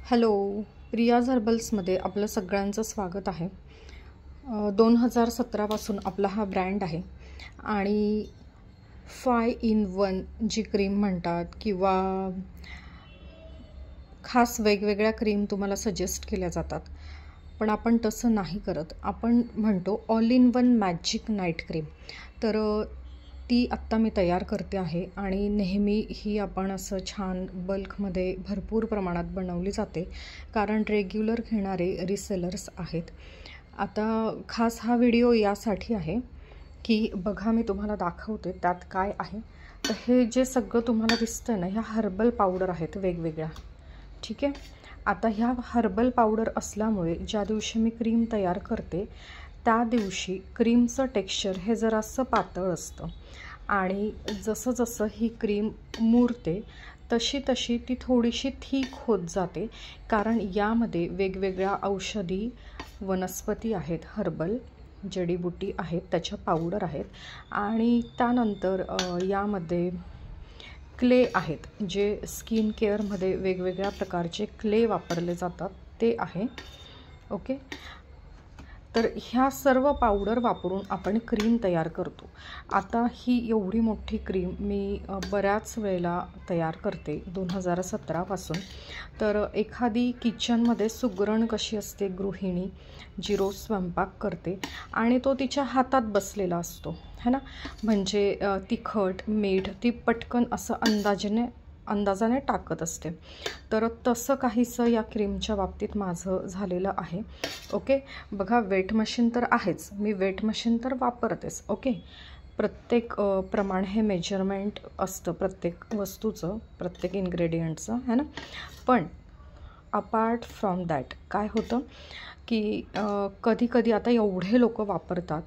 Hello, रियाज हर्बल्समध्ये आपलं सगळ्यांचं स्वागत आहे। 2017पासून आपला हा ब्रँड आहे आणि 5 in 1 जी क्रीम म्हणतात किंवा खास वेगवेगळ्या क्रीम तुम्हाला सजेस्ट केल्या जातात, पण आपण तसं नाही करत। आपण म्हणतो all in one magic night cream. तर ती आत्ता मी तयार करते आहे आणि नेहमी ही आपण असं छान बल्कमध्ये भरपूर प्रमाणात बनवली जाते, कारण रेग्युलर घेणारे रिसेलर्स आहेत। आता खास हा व्हिडिओ यासाठी आहे की बघा, मी तुम्हाला दाखवते त्यात काय आहे। तर हे जे सगळं तुम्हाला दिसतं ना, ह्या हर्बल पावडर आहेत वेगवेगळ्या, ठीक आहे। आता ह्या हर्बल पावडर असल्यामुळे ज्या दिवशी मी क्रीम तयार करते त्या दिवशी क्रीमचं टेक्स्चर हे जरासं पातळ असतं आणि जसं जसं ही क्रीम मुरते तशी तशी ती थोडीशी थिक होत जाते, कारण यामध्ये वेगवेगळ्या औषधी वनस्पती आहेत, हर्बल जडीबुटी आहेत, त्याच्या पावडर आहेत आणि त्यानंतर यामध्ये क्ले आहेत, जे स्किन केअरमध्ये वेगवेगळ्या प्रकारचे क्ले वापरले जातात ते आहे। ओके, तर ह्या सर्व पावडर वापरून आपण क्रीम तयार करतो। आता ही एवढी मोठी क्रीम मी बऱ्याच वेळेला तयार करते 2017पासून। तर एखादी किचनमध्ये सुगरण कशी असते गृहिणी, जी रोज स्वयंपाक करते आणि तो तिच्या हातात बसलेला असतो है ना, म्हणजे तिखट मीठ ती पटकन असं अंदाजाने टाकत असते। तर तसं काहीसं या क्रीमच्या बाबतीत माझं झालेलं आहे। ओके, बघा, वेट मशीन तर आहेच, मी वेट मशीन तर वापरतेच। ओके, प्रत्येक प्रमाण हे मेजरमेंट असतं प्रत्येक वस्तूचं, प्रत्येक इन्ग्रेडियंटचं है ना। पण अपार्ट फ्रॉम दॅट काय होतं की कधी कधी आता एवढे लोक वापरतात,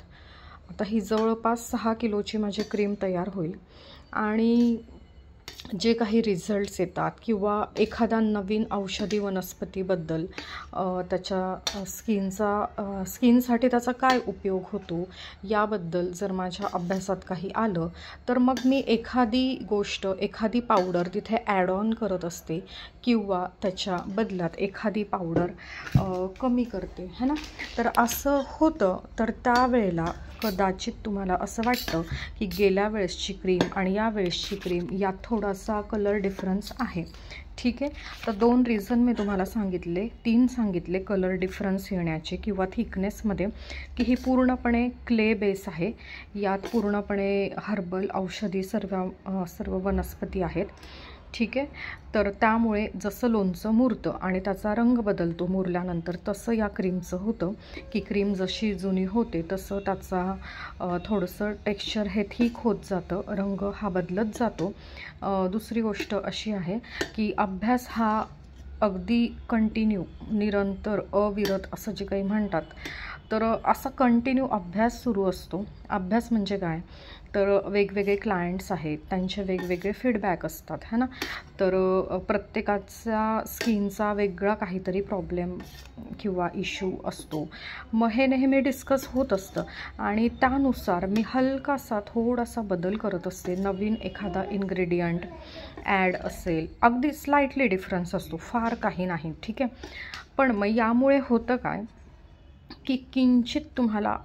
आता ही जवळपास 6 किलोची माझी क्रीम तयार होईल आणि जे काही रिझल्ट्स येतात किंवा एखादा नवीन औषधी वनस्पतीबद्दल त्याच्या स्किनसाठी त्याचा काय उपयोग होतो याबद्दल जर माझ्या अभ्यासात काही आलं तर मग मी एखादी गोष्ट, एखादी पावडर तिथे ॲड ऑन करत असते किंवा त्याच्या बदल्यात एखादी पावडर कमी करते है ना। तर असं होतं, तर त्यावेळेला कदाचित तुम्हाला असं वाटतं की गेल्या वेळेसची क्रीम आणि या वेळेसची क्रीम यात थोडासा कलर डिफरन्स आहे, ठीक आहे। तर 2 रिझन मी तुम्हाला सांगितले, 3 सांगितले कलर डिफरन्स येण्याचे किंवा थिकनेसमध्ये, की ही पूर्णपणे क्ले बेस आहे, यात पूर्णपणे हर्बल औषधी सर्व वनस्पती आहेत, ठीक आहे। तर त्यामुळे जसं लोणचं मुरतं आणि त्याचा रंग बदलतो मुरल्यानंतर, तसं या क्रीमचं होतं की क्रीम जशी जुनी होते तसं त्याचा थोडंसं टेक्स्चर हे थिक होत जातं, रंग हा बदलत जातो। दुसरी गोष्ट अशी आहे की अभ्यास हा अगदी कंटिन्यू, निरंतर, अविरत असं जे काही म्हणतात, तर असा कंटिन्यू अभ्यास सुरू असतो। अभ्यास म्हणजे काय, तर वेगवेगळे क्लायंट्स आहेत, त्यांचे वेगवेगळे फीडबॅक असतात है ना। तर प्रत्येकाचा स्किनचा वेगळा काहीतरी प्रॉब्लेम किंवा इश्यू असतो, मग हे नेहमी डिस्कस होत असतं आणि त्यानुसार मी हलकासा थोडासा बदल करत असते। नवीन एखादा इन्ग्रेडियंट ॲड असेल, अगदी स्लाइटली डिफरन्स असतो, फार काही नाही, ठीक आहे। पण मग यामुळे होतं काय की किंचित तुम्हाला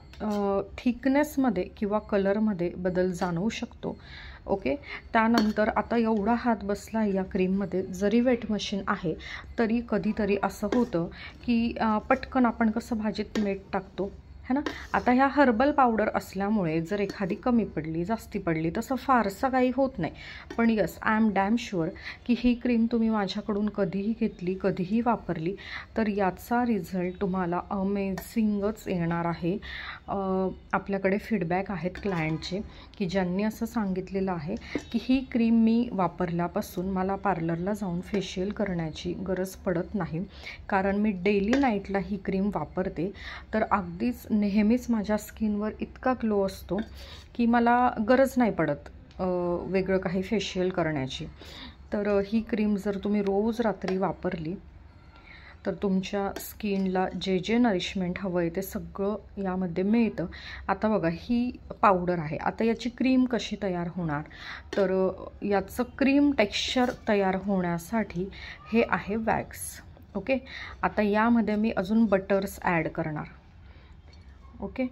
थिकनेसमध्ये किंवा कलरमध्ये बदल जाणवू शकतो। ओके, त्यानंतर आता एवढा हात बसला या क्रीममध्ये, जरी वेट मशीन आहे तरी कधीतरी असं होतं की पटकन आपण कसं भाजीत मीठ टाकतो है ना। आता ह्या हर्बल पावडर असल्यामुळे जर एखादी कमी पडली, जास्ती पडली, तसं फारसं काही होत नाही। पण yes, I am damn sure की ही क्रीम तुम्ही माझ्याकडून कधीही घेतली, कधीही वापरली तर याचा रिझल्ट तुम्हाला अमेझिंगच येणार आहे। आपल्याकडे फीडबॅक आहेत क्लायंटचे की ज्यांनी असं सांगितलेलं आहे की ही क्रीम मी वापरल्यापासून मला पार्लरला जाऊन फेशियल करण्याची गरज पडत नाही, कारण मी डेली नाईटला ही क्रीम वापरते। तर अगदीच नेहमीच माझ्या स्किनवर इतका ग्लो असतो की मला गरज नाही पडत वेगळं काही फेशियल करण्याची। तर ही क्रीम जर तुम्ही रोज रात्री वापरली तर तुमच्या स्किनला जे जे नरिशमेंट हवं आहे ते सगळं यामध्ये मिळतं। आता बघा, ही पावडर आहे, आता याची क्रीम कशी तयार होणार, तर याचं क्रीम टेक्स्चर तयार होण्यासाठी हे आहे वॅक्स। ओके, आता यामध्ये मी अजून बटर्स ॲड करणार. ओके,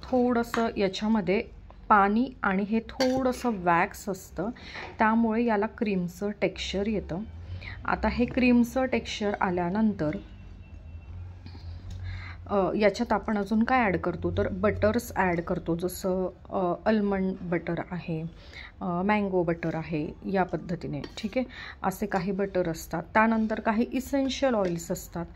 थोडंसं याच्यामध्ये पाणी आणि हे थोडंसं वॅक्स असतं, त्यामुळे याला क्रीमचं टेक्स्चर येतं. आता हे क्रीमचं टेक्स्चर आल्यानंतर याच्यात आपण अजून काय ॲड करतो तर बटर्स ॲड करतो, जसं अल्मंड बटर आहे, मँगो बटर आहे, या पद्धतीने. ठीक आहे, असे काही बटर असतात. त्यानंतर काही इसेन्शियल ऑइल्स असतात,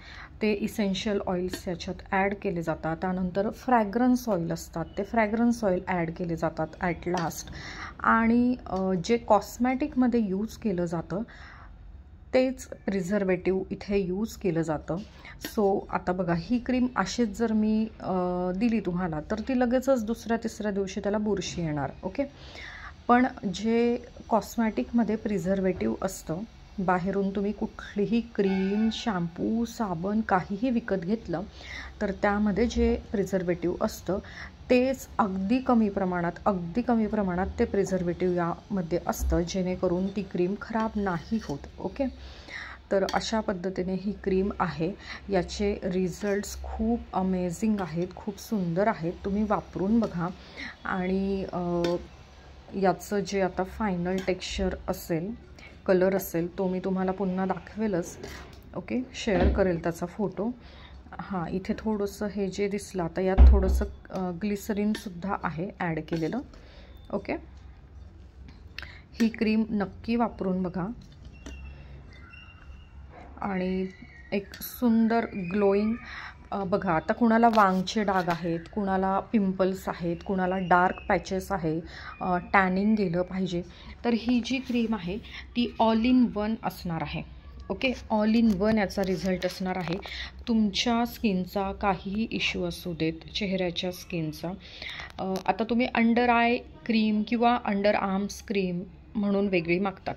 ते इसेन्शियल ऑइल्स याच्यात ॲड केले जातात. त्यानंतर फ्रॅग्रन्स ऑइल असतात, ते फ्रॅग्रन्स ऑइल ॲड केले जातात ॲट लास्ट. आणि जे कॉस्मॅटिकमध्ये यूज केलं जातं तेच प्रिझर्वेटिव्ह इथे यूज केलं जातं. सो आता बघा, ही क्रीम अशीच जर मी दिली तुम्हाला तर ती लगेचच दुसऱ्या तिसऱ्या दिवशी त्याला बुरशी येणार. ओके, पण जे कॉस्मॅटिकमध्ये प्रिझर्वेटिव्ह असतं, बाहेरून तुम्ही कुठलीही क्रीम, शॅम्पू, साबण काहीही विकत घेतलं तर त्यामध्ये जे प्रिझर्वेटिव्ह असतं तेच अगदी कमी प्रमाणात ते प्रिझर्वेटिव्ह यामध्ये असतं, जेणेकरून ती क्रीम खराब नाही होत. ओके, तर अशा पद्धतीने ही क्रीम आहे. याचे रिझल्ट्स खूप अमेझिंग आहेत, खूप सुंदर आहेत. तुम्ही वापरून बघा. आणि याचं जे आता फायनल टेक्स्चर असेल, कलर असेल, तो मी तुम्हाला पुन्हा दाखवेलच. ओके, शेअर करेल त्याचा फोटो. हां, इथे थोडंसं हे जे दिसलं, आता यात थोडंसं ग्लिसरीनसुद्धा आहे ॲड केलेलं. ओके, ही क्रीम नक्की वापरून बघा. आणि एक सुंदर ग्लोईंग बघा, आता कुणाला वांगचे डाग आहेत, कुणाला पिंपल्स आहेत, कुणाला डार्क पॅचेस आहे, टॅनिंग गेलं पाहिजे, तर ही जी क्रीम आहे ती ऑल इन वन असणार आहे. ओके, ऑल इन वन याचा रिझल्ट असणार आहे. तुमच्या स्किनचा काहीही इश्यू असू देत, चेहऱ्याच्या स्किनचा, आता तुम्ही अंडर आय क्रीम किंवा अंडर आर्म्स क्रीम म्हणून वेगळी मागतात,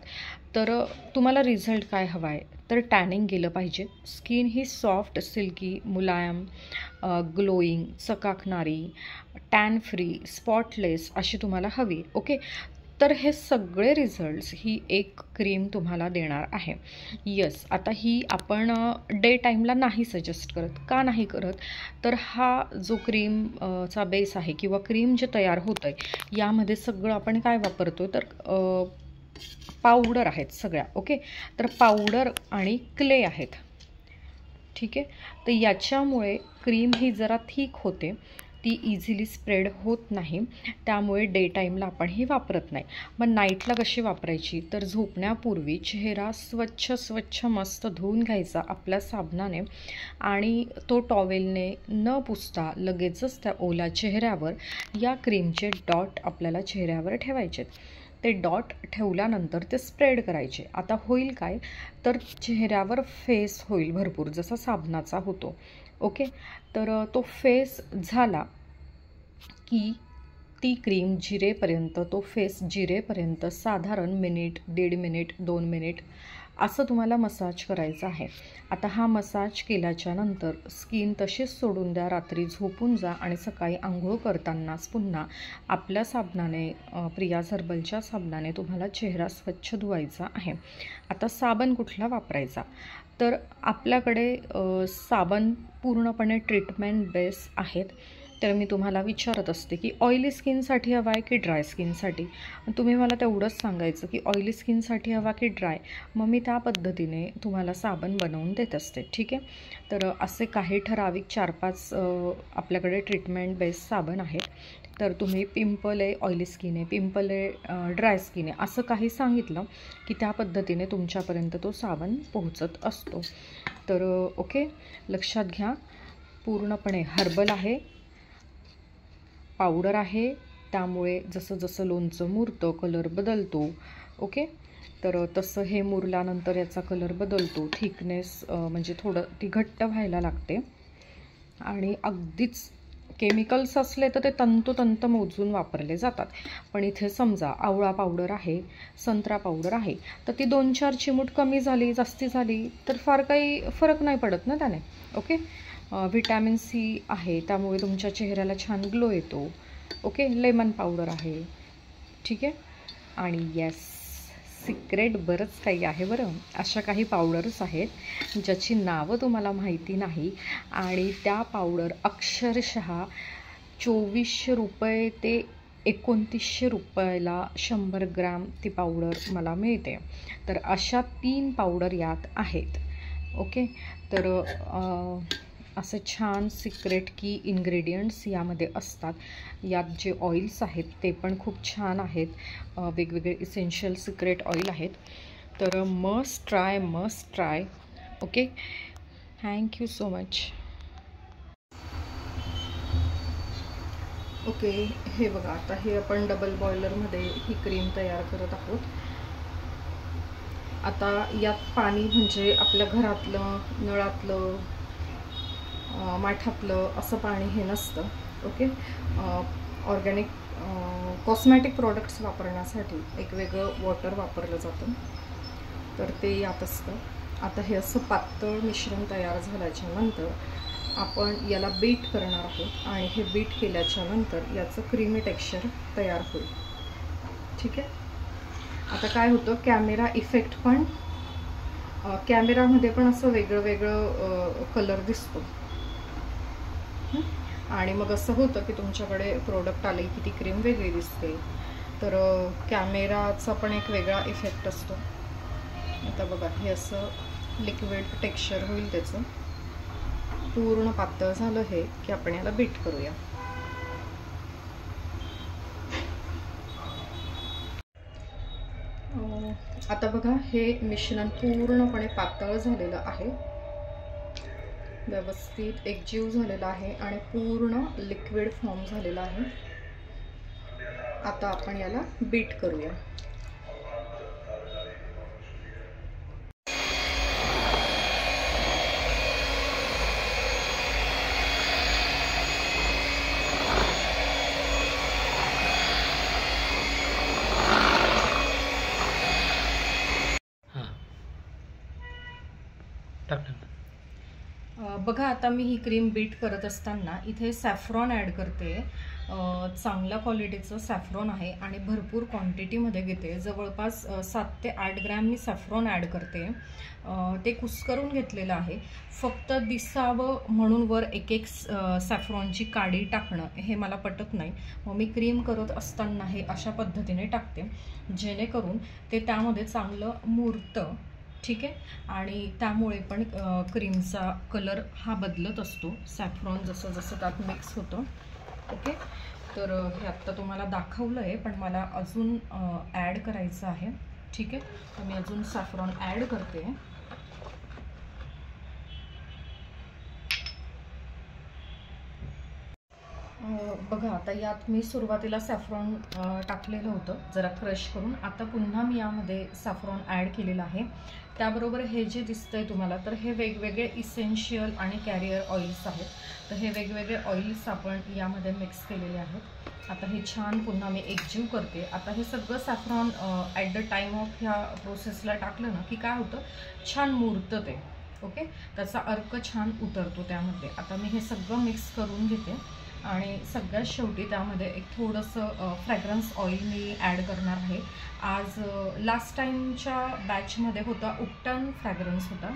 तर तुम्हाला रिझल्ट काय हवा आहे तर टॅनिंग गेलं पाहिजे, स्किन ही सॉफ्ट, सिल्की, मुलायम, ग्लोईंग, चकाकणारी, टॅन फ्री, स्पॉटलेस अशी तुम्हाला हवी. ओके, तर हे सगळे रिझल्ट्स ही एक क्रीम तुम्हाला देणार आहे. यस, आता ही आपण डे टाईमला नाही सजेस्ट करत. का नाही करत तर हा जो क्रीमचा बेस आहे किंवा क्रीम जे तयार होतं आहे यामध्ये सगळं आपण काय वापरतो तर पावडर आहेत सगळ्या. ओके, तर पावडर आणि क्ले आहेत. ठीक आहे, तर याच्यामुळे क्रीम ही जरा थिक होते, ती इझिली स्प्रेड होत नाही, त्यामुळे डे टाईमला आपण ही वापरत नाही. मग नाईटला कशी वापरायची तर झोपण्यापूर्वी चेहरा स्वच्छ मस्त धुवून घ्यायचा आपल्या साबणाने, आणि तो टॉवेलने न पुसता लगेचच त्या ओल्या चेहऱ्यावर या क्रीमचे डॉट आपल्याला चेहऱ्यावर ठेवायचे. ते डॉट ठेवल्यानंतर ते स्प्रेड करायचे. आता होईल काय तर चेहऱ्यावर फेस होईल भरपूर, जसा साबणाचा होतो. ओके, तर तो फेस झाला की ती क्रीम जिरेपर्यंत, तो फेस जिरेपर्यंत साधारण मिनिट, 1.5 मिनिट, 2 मिनिट असं तुम्हाला मसाज करायचा आहे. आता हा मसाज केल्याच्या नंतर स्किन तशीच सोडून द्या, रात्री झोपून जा आणि सकाळी आंघोळ करतानाच पुन्हा आपल्या साबणाने, प्रियाज हर्बलच्या साबणाने तुम्हाला चेहरा स्वच्छ धुवायचा आहे. आता साबण कुठला वापरायचा तर आपल्याकडे साबण पूर्णपणे ट्रीटमेंट बेस आहेत. तर मी तुम्हाला विचारत असते की ऑइली स्किनसाठी हवा आहे की ड्राय स्किनसाठी, तुम्ही मला तेवढंच सांगायचं की ऑइली स्किनसाठी हवा की ड्राय, मग मी त्या पद्धतीने तुम्हाला साबण बनवून देत असते. ठीक आहे, तर असे काही ठराविक 4-5 आपल्याकडे ट्रीटमेंट बेस साबण आहेत. तर तुम्ही पिंपल आहे, ऑइली स्किन आहे, पिंपल आहे, ड्राय स्किन आहे, असं काही सांगितलं की त्या पद्धतीने तुमच्यापर्यंत तो साबण पोहोचत असतो. तर ओके, लक्षात घ्या, पूर्णपणे हर्बल आहे, पावडर आहे, त्यामुळे जसं जसं लोणचं मुरतं कलर बदलतो. ओके, तर तसं हे मुरल्यानंतर याचा कलर बदलतो, थिकनेस म्हणजे थोडं ती घट्ट व्हायला लागते. आणि अगदीच केमिकल्स असले तर ते तंतोतंत मोजून वापरले जातात. पण इथे समजा आवळा पावडर आहे, संत्रा पावडर आहे, तर ती 2-4 चिमूट कमी झाली, जास्ती झाली तर फार काही फरक नाही पडत ना त्याने. ओके, व्हिटॅमिन सी आहे, त्यामुळे तुमच्या चेहऱ्याला छान ग्लो येतो. ओके, लेमन पावडर आहे. ठीक आहे, आणि येस, सिक्रेट बरंच काही आहे बरं. अशा काही पावडर्स आहेत ज्याची नावं तुम्हाला माहिती नाही आणि त्या पावडर अक्षरशः 2400 रुपये ते 2900 रुपयाला 100 ग्रॅम ती पावडर मला मिळते. तर अशा 3 पावडर यात आहेत. ओके, तर असे छान सिक्रेट की इन्ग्रेडियंट्स यामध्ये असतात. यात जे ऑइल्स आहेत ते पण खूप छान आहेत. वेगवेगळे इसेन्शियल सिक्रेट ऑइल आहेत. तर must try. Okay, thank you so much. Okay, हे बघा, आता हे आपण डबल बॉयलरमध्ये ही क्रीम तयार करत आहोत. आता यात पाणी म्हणजे आपल्या घरातलं, नळातलं, माठातलं असं पाणी हे नसतं. ओके, ऑर्गॅनिक कॉस्मॅटिक प्रोडक्ट्स वापरण्यासाठी एक वेगळं वॉटर वापरलं जातं, तर ते यात असतं. आता हे असं पातळ मिश्रण तयार झाल्याच्या नंतर आपण याला बीट करणार आहोत आणि हे बीट केल्याच्या नंतर याचं क्रीमी टेक्स्चर तयार होईल. ठीक आहे. आता काय होतं, कॅमेरा इफेक्ट पण कॅमेरामध्ये पण असं वेगळं कलर दिसतो आणि मग असं होतं की तुमच्याकडे प्रोडक्ट आले की ती क्रीम वेगळी दिसते. तर कॅमेराचा पण एक वेगळा इफेक्ट असतो. आता बघा, हे असं लिक्विड टेक्स्चर होईल त्याचं. पूर्ण पातळ झालं हे की आपण याला बीट करूया. आता बघा, हे मिश्रण पूर्णपणे पातळ झालेलं आहे, व्यवस्थित एकजीव झालेला आहे आणि पूर्ण लिक्विड फॉर्म झालेला आहे. आता आपण याला बीट करूया. बघा, आता मी ही क्रीम बीट करत असताना इथे सॅफ्रॉन ॲड करते. चांगल्या क्वालिटीचं सॅफ्रॉन आहे आणि भरपूर क्वांटिटीमध्ये घेते. जवळपास 7 ते 8 ग्रॅम मी सॅफ्रॉन ॲड करते. ते कुस्करून घेतलेलं आहे. फक्त दिसावं म्हणून वर एक सॅफ्रॉनची काडी टाकणं हे मला पटत नाही. मग मी क्रीम करत असताना हे अशा पद्धतीने टाकते, जेणेकरून ते त्यामध्ये चांगलं मुरतं. ठीक आहे, आणि त्यामुळे पण क्रीमचा कलर हा बदलत असतो सॅफ्रॉन जसं जसं त्यात मिक्स होतं. ओके, तर हे आत्ता तुम्हाला दाखवलं आहे, पण मला अजून ॲड करायचं आहे. ठीक आहे, तर मी अजून सॅफ्रॉन ॲड करते. बघा, आता यात मी सुरुवातीला सॅफ्रॉन टाकलेलं होतं जरा क्रश करून. आता पुन्हा मी यामध्ये सॅफ्रॉन ॲड केलेलं आहे. त्याबरोबर हे जे दिसतंय तुम्हाला, तर हे वेगवेगळे इसेन्शियल आणि कॅरियर ऑइल्स आहेत. तर हे वेगवेगळे ऑइल्स आपण यामध्ये मिक्स केलेले आहेत. आता हे छान पुन्हा मी एकजीव करते. आता हे सगळं saffron at the time of ह्या प्रोसेसला टाकलं ना की काय होतं, छान मुरतं ते. ओके, त्याचा अर्क छान उतरतो त्यामध्ये. आता मी हे सगळं मिक्स करून घेते आणि सगळ्यात शेवटी त्यामध्ये एक थोडंसं फ्रॅग्रन्स ऑइल मी ॲड करणार आहे. आज लास्ट टाईमच्या बॅचमध्ये होता उपटन फ्रॅग्रन्स होता,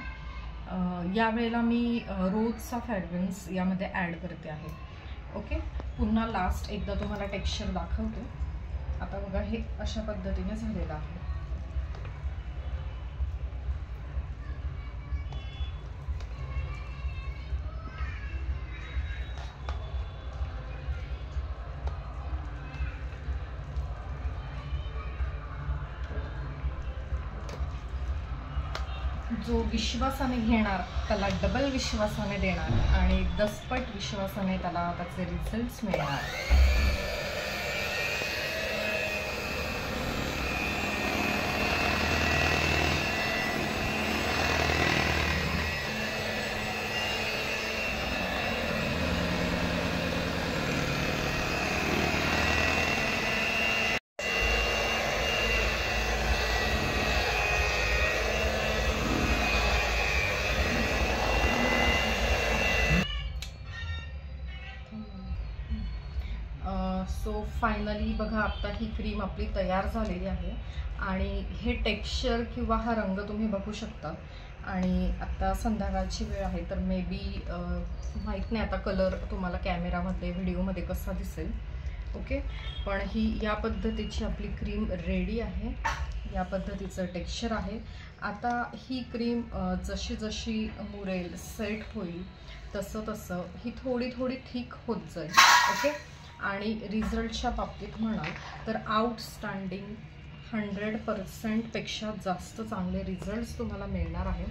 यावेळेला मी रोजचा फ्रॅग्रन्स यामध्ये ॲड करते आहे. ओके, पुन्हा लास्ट एकदा तुम्हाला टेक्स्चर दाखवते. आता बघा, हे अशा पद्धतीने झालेलं आहे. जो विश्वासाने घेणार त्याला डबल विश्वासाने देणार आणि दसपट विश्वासाने त्याला त्याचे रिझल्ट्स मिळणार. फायनली बघा आता ही क्रीम आपली तयार झालेली आहे आणि हे टेक्स्चर किंवा हा रंग तुम्ही बघू शकता. आणि आता संध्याकाळची वेळ आहे तर मे बी माहीत नाही आता कलर तुम्हाला कॅमेरामध्ये व्हिडिओमध्ये कसा दिसेल. ओके, पण ही या पद्धतीची आपली क्रीम रेडी आहे. या पद्धतीचं टेक्स्चर आहे. आता ही क्रीम जशी जशी मुरेल सेट होईल तसं तसं ही थोडी थोडी थिक होत जाईल. ओके, आणि रिझल्टच्या बाबतीत म्हणाल तर आउटस्टँडिंग 100%पेक्षा जास्त चांगले रिझल्ट्स तुम्हाला मिळणार आहे.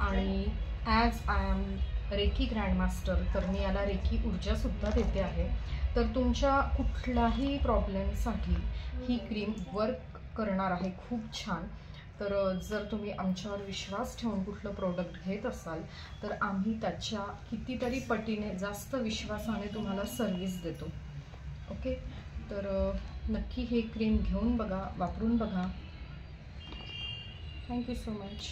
आणि as I am reiki grandmaster तर मी याला रेकी ऊर्जासुद्धा देते आहे. तर तुमच्या कुठल्याही प्रॉब्लेमसाठी ही क्रीम वर्क करणार आहे खूप छान. तर जर तुम्ही आमच्यावर विश्वास ठेवून कुठलं प्रोडक्ट घेत असाल तर आम्ही त्याच्या कितीतरी पटीने जास्त विश्वासाने तुम्हाला सर्विस देतो. ओके, तर नक्की हे क्रीम घेऊन बघा, वापरून बघा. Thank you so much.